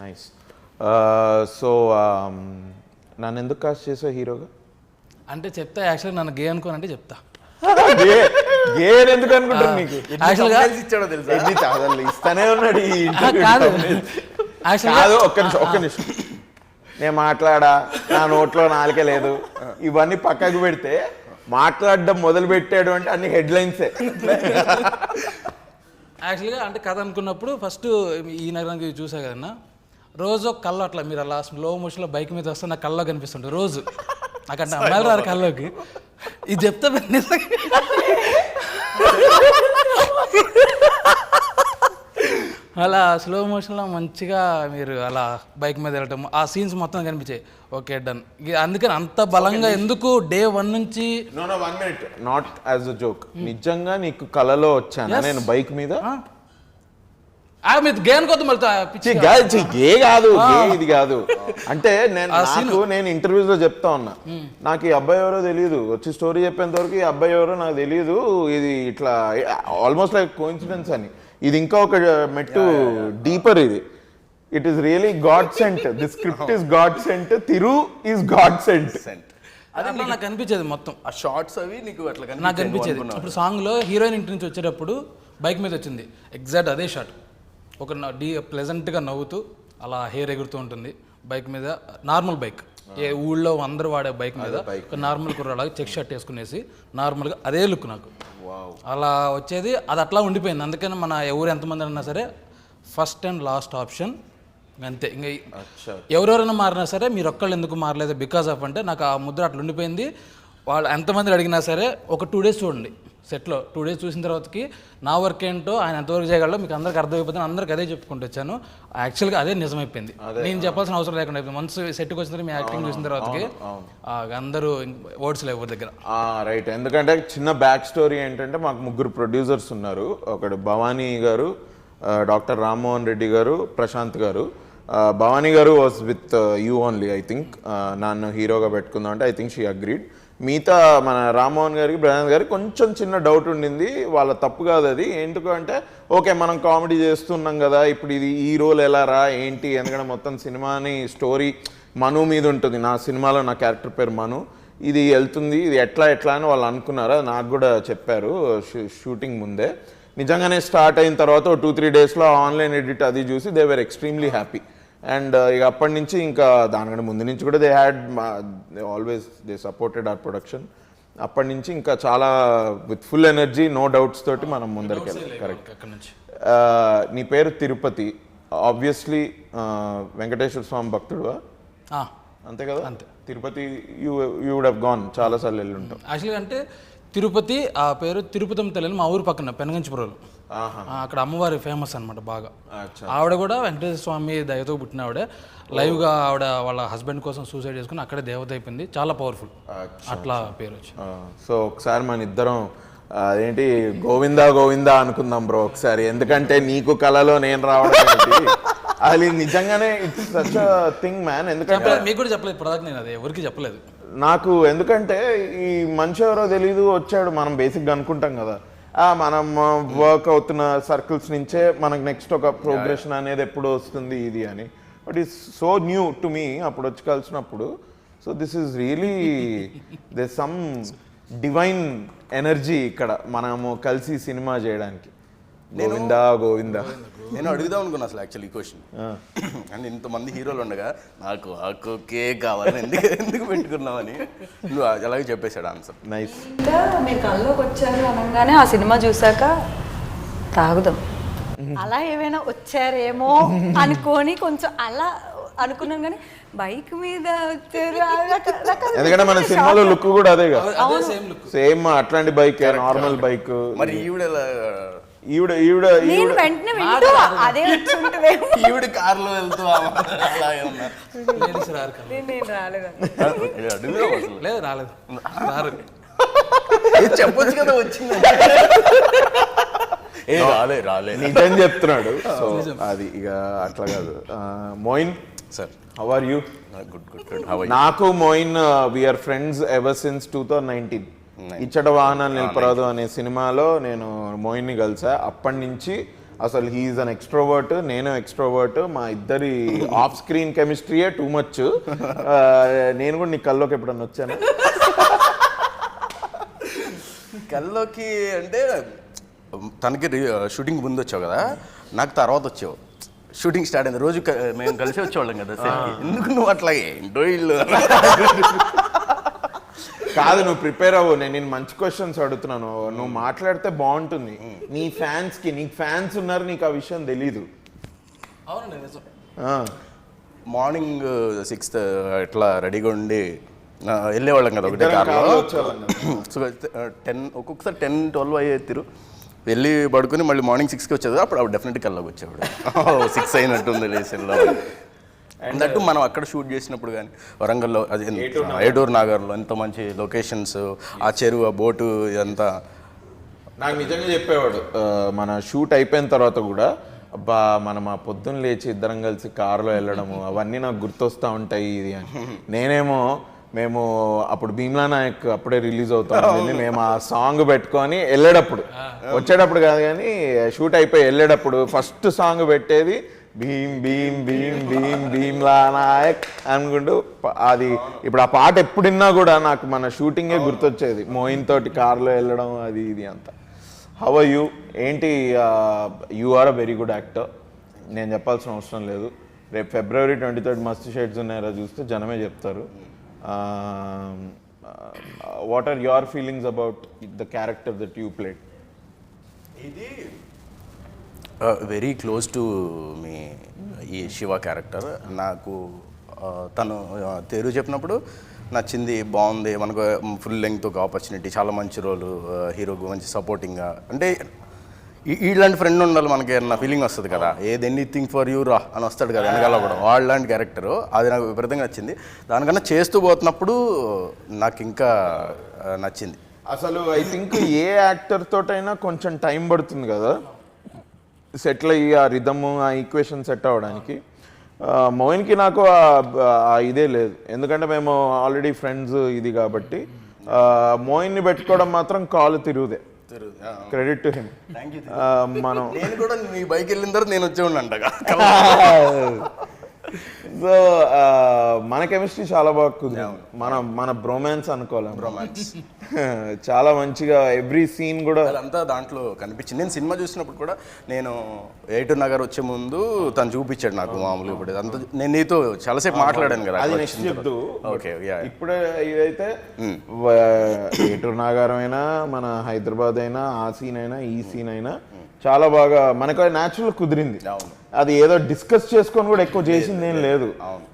Nice. So నన్ను ఎందుకు cost చేసావు హీరోగా? అంటే చెప్తా, యాక్చువల్గా నన్ను గే అనుకోనంటే చెప్తా. గేర్ ఎందుకు అనుకుంటాను? నీకు యాక్చువల్గా ఇచ్చాడో తెలుసా? ఇస్తానే ఉన్నాడు ఈ కాదు, కాదు. ఒక్క నిమిషం నేను మాట్లాడా, నా నోట్లో నాలుకే లేదు, ఇవన్నీ పక్కకు పెడితే మాట్లాడడం మొదలు పెట్టాడు అంటే అన్ని హెడ్లైన్సే. యాక్చువల్గా అంటే కథ అనుకున్నప్పుడు ఫస్ట్ ఈ నగరానికి చూసా కదన్నా, రోజు ఒక కళ్ళు అట్లా మీరు అలా స్లో మోషన్లో బైక్ మీద వస్తే నాకు కళ్ళలో కనిపిస్తుండే రోజు. నాకంటే అమ్మాయిలు రారు కళ్ళలోకి. ఇది చెప్తా అలా స్లో మోషన్లో మంచిగా మీరు అలా బైక్ మీద వెళ్ళటం, ఆ సీన్స్ మొత్తం కనిపించాయి. Okay done. అందుకని అంత బలంగా ఎందుకు డే 1 నుంచి. No 1 minute, not as a joke, నిజంగా నీకు కలలో వచ్చాను నేను బైక్ మీద. మీరు గేన్ కొద్ది గే కాదు, ఇది కాదు. అంటే నేను ఇంటర్వ్యూస్ లో చెప్తా ఉన్నా, నాకు ఈ అబ్బాయి ఎవరో తెలియదు, వచ్చి స్టోరీ చెప్పేంత వరకు ఈ అబ్బాయి ఎవరో నాకు తెలియదు, ఇది ఇట్లా ఆల్మోస్ట్ లైక్ కోఇన్సిడెన్స్ అని. ఇది ఇంకా ఒక మెట్టు డీపర్. ఇది it is really God sent. The script is God sent, Thiru is God sent. అదే నాకు అనిపించేది మొత్తం ఆ షార్ట్స్ అవి నీకు అట్లా నాకు అనిపించేది. ఇప్పుడు సాంగ్లో హీరోయిన్ ఇంటి నుంచి వచ్చేటప్పుడు బైక్ మీద వచ్చింది, ఎగ్జాక్ట్ అదే షాట్. ఒక ప్లెజెంట్గా నవ్వుతూ అలా హెయిర్ ఎగురుతూ ఉంటుంది బైక్ మీద, నార్మల్ బైక్, ఏ ఊళ్ళో అందరూ వాడే బైక్ మీద ఒక నార్మల్ కుర్రాలాగా చెక్ షర్ట్ వేసుకునేసి నార్మల్గా అదే లుక్ నాకు అలా వచ్చేది. అది అట్లా ఉండిపోయింది. అందుకని మన ఎవరు ఎంతమంది అన్నా సరే ఫస్ట్ అండ్ లాస్ట్ ఆప్షన్ అంతే. ఇంకా ఎవరెవరైనా మారినా సరే మీరు ఒక్కళ్ళు ఎందుకు మారలేదు బికాస్ ఆఫ్ అంటే నాకు ఆ ముద్ర అట్లా ఉండిపోయింది. వాళ్ళు ఎంతమంది అడిగినా సరే ఒక 2 days చూడండి సెట్లో. 2 days చూసిన తర్వాతకి నా వర్క్ ఏంటో ఆయన ఎంతవరకు చేయగలడో మీకు అందరికి అర్థమైపోతుంది. అందరికి అదే చెప్పుకుంటూ వచ్చాను. యాక్చువల్గా అదే నిజమైపోయింది. నేను చెప్పాల్సిన అవసరం లేకుండా అయిపోయింది. మనసు సెట్కి వచ్చిన తర్వాత మీ యాక్టింగ్ చూసిన తర్వాతకి అందరూ వర్డ్స్ లేవు దగ్గర. రైట్. ఎందుకంటే చిన్న బ్యాక్ స్టోరీ ఏంటంటే మాకు 3 ప్రొడ్యూసర్స్ ఉన్నారు. ఒకడు భవానీ గారు, డాక్టర్ రామ్మోహన్ రెడ్డి గారు, ప్రశాంత్ గారు. భవానీ గారు was with you only, I think. నన్ను హీరోగా పెట్టుకుందాం అంటే ఐ థింక్ షీ అగ్రీడ్. మిగతా మన రామ్మోహన్ గారికి, ప్రశాంత్ గారికి కొంచెం చిన్న డౌట్ ఉండింది. వాళ్ళ తప్పు కాదు అది. ఎందుకు అంటే ఓకే మనం కామెడీ చేస్తున్నాం కదా, ఇప్పుడు ఇది ఈ రోల్ ఎలా రా ఏంటి, ఎందుకంటే మొత్తం సినిమాని స్టోరీ మను మీద ఉంటుంది. నా సినిమాలో నా క్యారెక్టర్ పేరు మను, ఇది వెళ్తుంది, ఇది ఎట్లా అని వాళ్ళు అనుకున్నారు. నాకు కూడా చెప్పారు షూటింగ్ ముందే. నిజంగానే స్టార్ట్ అయిన తర్వాత 2-3 daysలో ఆన్లైన్ ఎడిట్ అది చూసి they were extremely happy. And ఇక అప్పటి నుంచి ఇంకా దానికంటే ముందు నుంచి కూడా they always supported our production. అప్పటి నుంచి ఇంకా చాలా with full energy, no doubts తోటి మనం ముందరికి వెళ్ళాలి. కరెక్ట్. నీ పేరు తిరుపతి, ఆబ్వియస్లీ వెంకటేశ్వర స్వామి భక్తుడువా? అంతే కదా. అంతే. Tirupati you would have gone, చాలాసార్లు వెళ్ళి ఉంటాం. యాక్చువల్గా అంటే తిరుపతి ఆ పేరు తిరుపతం తెల్లని మా ఊరు పక్కన పెనగంచిపురంలో, అక్కడ అమ్మవారి ఫేమస్ అనమాట బాగా. ఆవిడ కూడా వెంకటేశ్వర స్వామి దయతో పుట్టిన ఆవిడే. లైవ్గా ఆవిడ వాళ్ళ హస్బెండ్ కోసం సూసైడ్ చేసుకుని అక్కడే దేవత అయిపోయింది. చాలా పవర్ఫుల్, అట్లా పేరు వచ్చి. సో ఒకసారి మన ఇద్దరం అదేంటి గోవిందా గోవిందా అనుకుందాం బ్రో ఒకసారి. ఎందుకంటే నీకు కళలో నేను రావడం అది నిజంగానే it's such a thing man. ఎందుకంటే మీకు కూడా చెప్పలేదు ఇప్పటిదాకా, నేను అది ఎవరికి చెప్పలేదు నాకు. ఎందుకంటే ఈ మనిషి ఎవరో తెలీదు వచ్చాడు, మనం బేసిక్గా అనుకుంటాం కదా మనం వర్క్ అవుతున్న సర్కిల్స్ నుంచే మనకు నెక్స్ట్ ఒక ప్రోగ్రెషన్ అనేది ఎప్పుడు వస్తుంది ఇది అని. But is so new to me అప్పుడు వచ్చి కలిసినప్పుడు. So this is really they some divine energy ఇక్కడ మనము కలిసి సినిమా చేయడానికి. గోవిందా గోవిందా. నేను అడుగుదాం అనుకున్నా అసలు యాక్చువల్లీ ఈ క్వశ్చన్. అండ్ ఇంతమంది హీరోలు ఉండగా నాకు ఆకోకే కావాలని ఎందుకు పెట్టుకున్నామని నువ్వు అలాగే చెప్పేశాడు ఆన్సర్. నైస్. మీరు కళ్ళలోకి వచ్చారు అనగానే ఆ సినిమా చూసాక తాగుదాం అలా ఏమైనా వచ్చారేమో అనుకొని కొంచెం అలా అనుకున్నాను. కానీ బైక్ మీద వచ్చారు, ఎందుకంటే మన సినిమాలో లుక్ కూడా అదేగా, సేమ్ అట్లాంటి బైక్, నార్మల్ బైక్. మరి ఈవిడ వెంటనే అదే ఈవిడ కార్లో వెళ్తూ చెప్పొచ్చు కదా వచ్చింది. నిజం చెప్తున్నాడు. సో అది ఇక అట్లా కాదు. Moin sir, how are you? Good. నాకు Moin we are friends ever since 2019. ఇచ్చట వాహనాలు నిలపరాదు అనే సినిమాలో నేను మోయిన్ని కలిసా. అప్పటి నుంచి అసలు హీఈస్ అన్ ఎక్స్ట్రోవర్ట్, నేను ఎక్స్ట్రోవర్ట్, మా ఇద్దరి ఆఫ్ స్క్రీన్ కెమిస్ట్రీయే టూ మచ్. నేను కూడా నీ కల్లోకి ఎప్పుడన్నా వచ్చాను? కల్లోకి అంటే తనకి షూటింగ్ ముందు వచ్చావు కదా, నాకు తర్వాత వచ్చావు. షూటింగ్ స్టార్ట్ అయింది రోజు మేము కలిసి వచ్చేవాళ్ళం కదా సెట్కి. ఎందుకు నువ్వు అట్లా ఏంటో ఇల్లు కాదు, నువ్వు ప్రిపేర్ అవ్వు. నేను మంచి క్వశ్చన్స్ అడుగుతున్నాను, నువ్వు మాట్లాడితే బాగుంటుంది. నీ ఫ్యాన్స్ కి, నీకు ఫ్యాన్స్ ఉన్నారు, నీకు ఆ విషయం తెలీదు. అవునండి నిజం. మార్నింగ్ 6 ఇట్లా రెడీగా ఉండి వెళ్ళేవాళ్ళం కదా ఒకటే కార్లో. సో 10 ఒక్కొక్కసారి 10-12 అయ్యేత్తిరు. వెళ్ళి పడుకుని మళ్ళీ మార్నింగ్ 6కి వచ్చేది. అప్పుడు డెఫినెట్గా కల్లోకి వచ్చేవాడు. 6 అయినట్టుంది లేసెల్లో అన్నట్టు. మనం అక్కడ షూట్ చేసినప్పుడు కానీ వరంగల్లో, అది ఏటూరు నాగర్లో ఎంత మంచి లొకేషన్స్, ఆ చెరువు, ఆ బోటు, ఇదంతా నాకు నిజంగా చెప్పేవాడు. మన షూట్ అయిపోయిన తర్వాత కూడా, అబ్బా మనం ఆ పొద్దున్న లేచి ఇద్దరం కలిసి కారులో వెళ్ళడము అవన్నీ నాకు గుర్తొస్తూ ఉంటాయి ఇది అని. నేనేమో మేము అప్పుడు భీమ్లా నాయక్ అప్పుడే రిలీజ్ అవుతాం, మేము ఆ సాంగ్ పెట్టుకొని వెళ్ళేటప్పుడు, వచ్చేటప్పుడు కాదు కానీ షూట్ అయిపోయి వెళ్ళేటప్పుడు ఫస్ట్ సాంగ్ పెట్టేది భీమ్ భీమ్ భీమ్ భీమ్ భీమ్లా నాయక్ అనుకుంటూ. అది ఇప్పుడు ఆ పాట ఎప్పుడిన్నా కూడా నాకు మన షూటింగే గుర్తొచ్చేది, మోయిన్ తోటి కార్లో వెళ్ళడం అది ఇది అంతా. How are you? ఏంటి, you are a very good actor, నేను చెప్పాల్సిన అవసరం లేదు. రేపు February 23 మస్తు షేడ్స్ ఉన్నాయో చూస్తే జనమే చెప్తారు. What are your feelings about the character that you played? ఇది వెరీ క్లోజ్ టు మీ ఈ శివ క్యారెక్టర్. నాకు తను తెరు చెప్పినప్పుడు నచ్చింది, బాగుంది. మనకు ఫుల్ లెంగ్త్ ఒక ఆపర్చునిటీ, చాలా మంచి రోలు, హీరోకు మంచి సపోర్టింగ్గా. అంటే ఇలాంటి ఫ్రెండ్ ఉండాలి మనకి అన్న ఫీలింగ్ వస్తుంది కదా. ఏది ఎనీథింగ్ ఫర్ యూ రా అని వస్తాడు కదా వెనకాల కూడా, వాళ్ళలాంటి క్యారెక్టరు. అది నాకు విపరీతంగా నచ్చింది. దానికన్నా చేస్తూ పోతున్నప్పుడు నాకు ఇంకా నచ్చింది. అసలు ఐ థింక్ ఏ యాక్టర్ తోటైనా కొంచెం టైం పడుతుంది కదా సెటిల్ అయ్యి, ఆ రిథమ్, ఆ ఈక్వేషన్ సెట్ అవ్వడానికి. మోయిన్కి నాకు ఆ ఇదే లేదు, ఎందుకంటే మేము ఆల్రెడీ ఫ్రెండ్స్ ఇది కాబట్టి. మోయిన్ని పెట్టుకోవడం మాత్రం కాలు తిరుగుదే. Credit to him. మనం నేను కూడా మీ బైక్ వెళ్ళిన తర్వాత నేను వచ్చే అంటగా. సో మన కెమిస్ట్రీ చాలా బాగా కుదిరింది. మన బ్రోమాన్స్ అనుకోవాలి, బ్రోమాన్స్ చాలా మంచిగా ఎవ్రీ సీన్ కూడా అదంతా దాంట్లో కనిపించింది. నేను సినిమా చూసినప్పుడు కూడా, నేను ఏటూరు నగర్ వచ్చే ముందు తను చూపించాడు నాకు మామూలుగా. ఇప్పుడు అంతా నేను నీతో చాలాసేపు మాట్లాడాను కదా. అది నెక్స్ట్ చెప్తూ. ఓకే, ఇప్పుడే ఇదైతే ఏటూరు నాగారం అయినా, మన హైదరాబాద్ అయినా, ఆ సీన్ అయినా, ఈ సీన్ అయినా చాలా బాగా మనకు న్యాచురల్ కుదిరింది. అది ఏదో డిస్కస్ చేసుకొని కూడా ఎక్కువ చేసింది ఏం లేదు.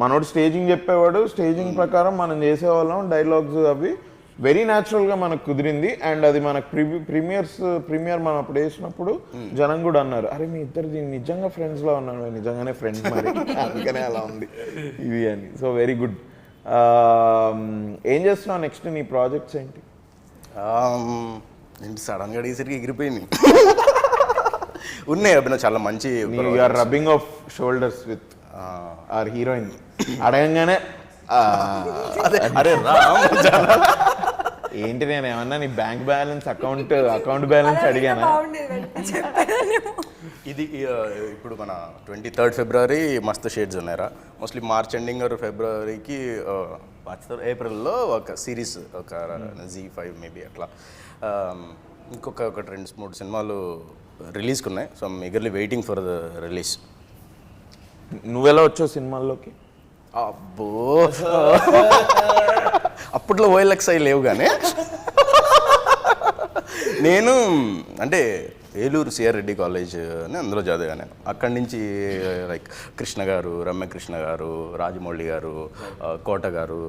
మనోడు స్టేజింగ్ చెప్పేవాడు, స్టేజింగ్ ప్రకారం మనం చేసేవాళ్ళం, డైలాగ్స్ అవి వెరీ న్యాచురల్గా మనకు కుదిరింది. అండ్ అది మనకు ప్రీమియర్ మనం అప్పుడు వేసినప్పుడు జనం కూడా అన్నారు, అరే మీ ఇద్దరు నిజంగా ఫ్రెండ్స్లో ఉన్నారు, నిజంగానే ఫ్రెండ్స్ మరి అందుకనే అలా ఉంది ఇది అని. So very good. ఏం చేస్తున్నావు నెక్స్ట్? నీ ప్రాజెక్ట్స్ ఏంటి? సడన్గా అడిగేసరికి ఎగిరిపోయింది. ఉన్నాయి అభినవ్, చాలా మంచి. You're rubbing off shoulders with our heroine అడగంగానే అరే ఏంటి, నేను ఏమన్నా నీ బ్యాంక్ బ్యాలెన్స్, అకౌంట్ బ్యాలెన్స్ అడిగానా? ఇది ఇప్పుడు మన 23rd February మస్తు షేడ్స్ ఉన్నాయరా. మోస్ట్లీ మార్చ్ ఎండింగ్ ఫిబ్రవరికి, ఏప్రిల్లో ఒక సిరీస్, ఒక Z5 మేబీ అట్లా. ఇంకొక 2-3 సినిమాలు రిలీజ్కి ఉన్నాయి. So I'm eagerly waiting for the release. నువ్వెలా వచ్చావు సినిమాల్లోకి? అబ్బో, అప్పట్లో OLX అవి లేవు కానీ నేను అంటే ఏలూరు సిఆర్ రెడ్డి కాలేజ్ అని అందులో చదివాను నేను. అక్కడి నుంచి లైక్ కృష్ణ గారు, రమ్యకృష్ణ గారు, రాజమౌళి గారు, కోట గారు,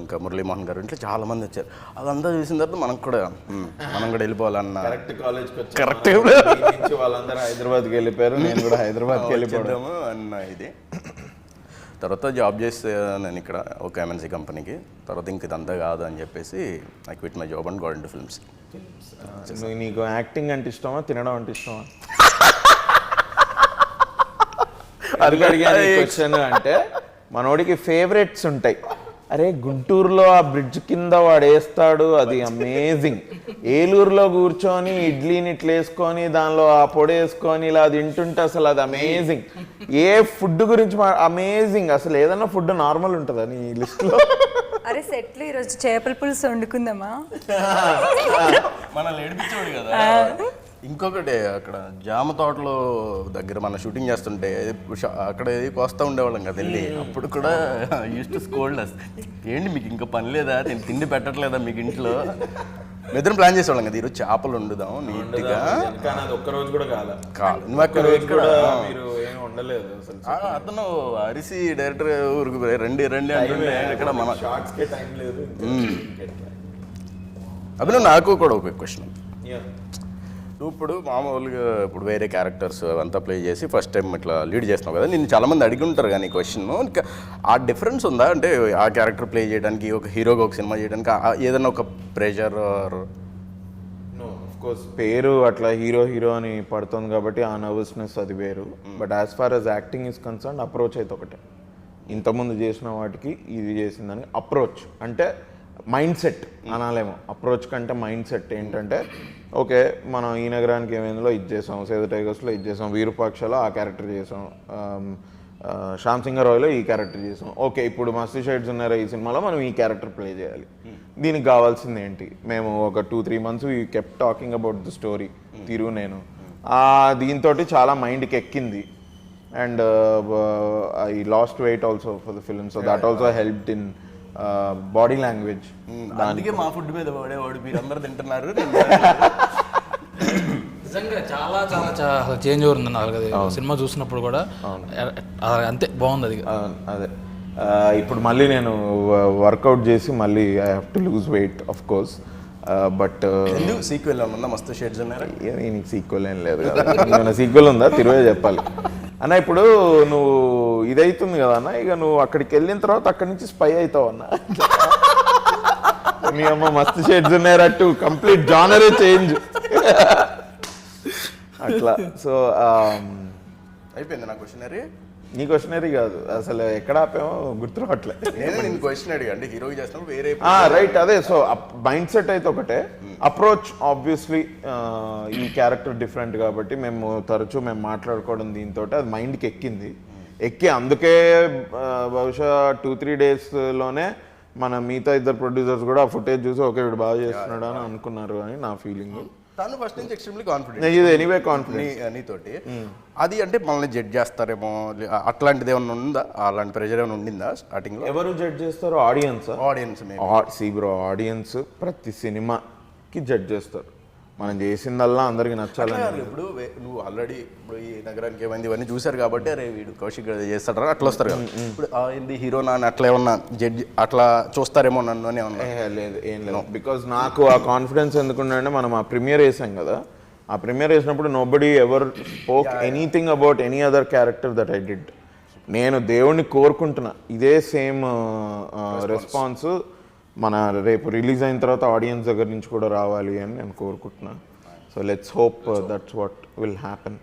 ఇంకా మురళీమోహన్ గారు, ఇంట్లో చాలామంది వచ్చారు. అదంతా చూసిన తర్వాత మనం కూడా వెళ్ళిపోవాలన్న కరెక్ట్ వాళ్ళందరూ హైదరాబాద్కి వెళ్ళిపోయారు, నేను కూడా హైదరాబాద్కి వెళ్ళిపోయాము అన్న ఇది. తర్వాత జాబ్ చేస్తే నేను ఇక్కడ ఒక MNC కంపెనీకి. తర్వాత ఇంక ఇదంతా కాదు అని చెప్పేసి I quit my job and got into films. నీకు యాక్టింగ్ అంటే ఇష్టమా, తినడం అంటే ఇష్టమా? అది అడిగాను క్వశ్చన్. అంటే మనోడికి ఫేవరెట్స్ ఉంటాయి, అరే గుంటూరులో ఆ బ్రిడ్జ్ కింద వాడు వేస్తాడు, అది అమేజింగ్. ఏలూరులో కూర్చొని ఇడ్లీని ఇట్లా వేసుకొని దానిలో ఆ పొడి వేసుకొని ఇలా తింటుంటే అసలు అది అమేజింగ్. ఏ ఫుడ్ గురించి అమేజింగ్. అసలు ఏదైనా ఫుడ్ నార్మల్ ఉంటుందా నీ లిస్ట్లో? అరే సెట్లు ఈరోజు చేపల పులుసు వండుకుందామా? మనల్ని ఏడిపించాడు కదా. ఇంకొకటి అక్కడ జామ తోటలో దగ్గర మన షూటింగ్ చేస్తుంటే అక్కడ కోస్తా ఉండేవాళ్ళం కదా వెళ్ళి. అప్పుడు కూడా యూస్ టు స్కోల్డ్ అస్, ఏంటి మీకు ఇంకా పని లేదా, నేను తిండి పెట్టట్లేదా మీకు ఇంట్లో? నిద్ర ప్లాన్ చేసేవాళ్ళం కదా, ఈరోజు చేపలు వండుదాం నీట్గా. ఒక్కరోజు కూడా ఉండలేదు అసలు. అతను అరిసి డైరెక్టర్ ఊరికి రండి రండి అంటుంటే ఇక్కడ మన షార్ట్స్కే టైం లేదు. అభినవ్, నాకు కూడా ఒక క్వశ్చన్. నువ్వు ఇప్పుడు మామూలుగా ఇప్పుడు వేరే క్యారెక్టర్స్ అవంతా ప్లే చేసి ఫస్ట్ టైం ఇట్లా లీడ్ చేస్తున్నావు కదా, నేను చాలామంది అడిగి ఉంటారు కానీ క్వశ్చన్, ఇంకా ఆ డిఫరెన్స్ ఉందా అంటే ఆ క్యారెక్టర్ ప్లే చేయడానికి ఒక హీరోగా ఒక సినిమా చేయడానికి ఏదైనా ఒక ప్రెషర్? కోర్స్ పేరు అట్లా హీరో అని పడుతుంది కాబట్టి ఆ నర్వస్నెస్ అది వేరు. But as far as acting is concern approach అయితే ఒకటే. ఇంతకుముందు చేసిన వాటికి ఇది చేసిందని అప్రోచ్ అంటే మైండ్ సెట్ అనాలేమో. అప్రోచ్ కంటే మైండ్ సెట్ ఏంటంటే, ఓకే మనం ఈ నగరానికి ఏమైందో ఇది చేసాం, సేద టైగర్స్లో ఇది చేసాం, వీరూపాక్షలో ఆ క్యారెక్టర్ చేసాం, శ్యామ్ సింగ్ రాయ్లో ఈ క్యారెక్టర్ చేసాం, ఓకే ఇప్పుడు మస్తీ షేడ్స్ ఉన్నారా ఈ సినిమాలో మనం ఈ క్యారెక్టర్ ప్లే చేయాలి. దీనికి కావాల్సింది ఏంటి? మేము ఒక 2-3 months we kept talking about the story, తిరు నేను. దీంతో చాలా మైండ్కి ఎక్కింది. And I lost weight also for the film, so that also helped in body language. అందుకే మా ఫుడ్ మీద పడేవాడు, మీరు అందరూ తింటున్నారు. నిజంగా చాలా చాలా చాలా చేంజ్ ఓవర్ ఉందన్నారు కదా సినిమా చూసినప్పుడు కూడా. అంతే బాగుంది అది. అదే ఇప్పుడు మళ్ళీ నేను వర్కౌట్ చేసి మళ్ళీ I have to lose weight of course. But sequel ఉందా? మస్తు షేడ్స్ ఉన్నాయి. నీకు సీక్వెల్ ఏం లేదు కదా. ఏమైనా సీక్వెల్ ఉందా? తిరువే చెప్పాలి అన్న. ఇప్పుడు నువ్వు ఇదవుతుంది కదా అన్న, ఇక నువ్వు అక్కడికి వెళ్ళిన తర్వాత అక్కడి నుంచి స్పై అవుతావు అన్న. మీ అమ్మ మస్తు షేడ్స్ ఉన్నారట్టు కంప్లీట్ జానరే చేంజ్ అట్లా. సో అయిపోయింది నా క్వశ్చనరీ. నీ క్వశ్చనరీ కాదు అసలు, ఎక్కడ ఆపామో గుర్తు రావట్లే. నేను క్వశ్చన్ అడిగా అంటే హీరోకి చేస్తాను వేరే రైట్. అదే సో మైండ్ సెట్ అయితే ఒకటే, అప్రోచ్ ఆబ్వియస్లీ ఈ క్యారెక్టర్ డిఫరెంట్ కాబట్టి మేము తరచూ మాట్లాడుకోవడం దీంతో అది మైండ్కి ఎక్కి అందుకే బహుశా 2-3 daysలోనే మన మిగతా ఇద్దరు ప్రొడ్యూసర్స్ కూడా ఆ ఫుటేజ్ చూసి ఓకే వీడు బాగా చేస్తున్నాడు అని అనుకున్నారు అని నా ఫీలింగ్. తను ఫస్ట్ నుంచి ఎక్స్ట్రీమ్లీ కాన్ఫిడెంట్. ఇది ఎనీవే కాన్ఫిడెంట్ నీతోటి. అది అంటే మనల్ని జడ్జ్ చేస్తారేమో అట్లాంటిది ఏమైనా ఉందా? అలాంటి ప్రెషర్ ఏమైనా ఉండిందా స్టార్టింగ్లో? ఎవరు జడ్జ్ చేస్తారు? ఆడియన్స్. ఆడియన్స్ ప్రతి సినిమాకి జడ్జ్ చేస్తారు. మనం చేసిందల్లా అందరికి నచ్చాలని. ఇప్పుడు నువ్వు ఆల్రెడీ ఇప్పుడు ఈ నగరానికి ఏమైంది ఇవన్నీ చూసారు కాబట్టి అరే వీడు కౌశిక్ చేస్తాడు అట్లా వస్తారు కదా. ఇప్పుడు ఏంది హీరో నాన్న అట్లా ఏమన్నా జడ్జి అట్లా చూస్తారేమో నన్ను అని ఏమన్నా? లేదు, ఏం లేదు. బికాజ్ నాకు ఆ కాన్ఫిడెన్స్ ఎందుకుంటే మనం ఆ ప్రీమియర్ వేసాం కదా, ఆ ప్రీమియర్ వేసినప్పుడు nobody ever spoke anything about any other character that I did. నేను దేవుణ్ణి కోరుకుంటున్నా ఇదే సేమ్ రెస్పాన్స్ మన రేపు రిలీజ్ అయిన తర్వాత ఆడియన్స్ దగ్గర నుంచి కూడా రావాలి అని నేను కోరుకుంటున్నా. So let's hope that's what will happen.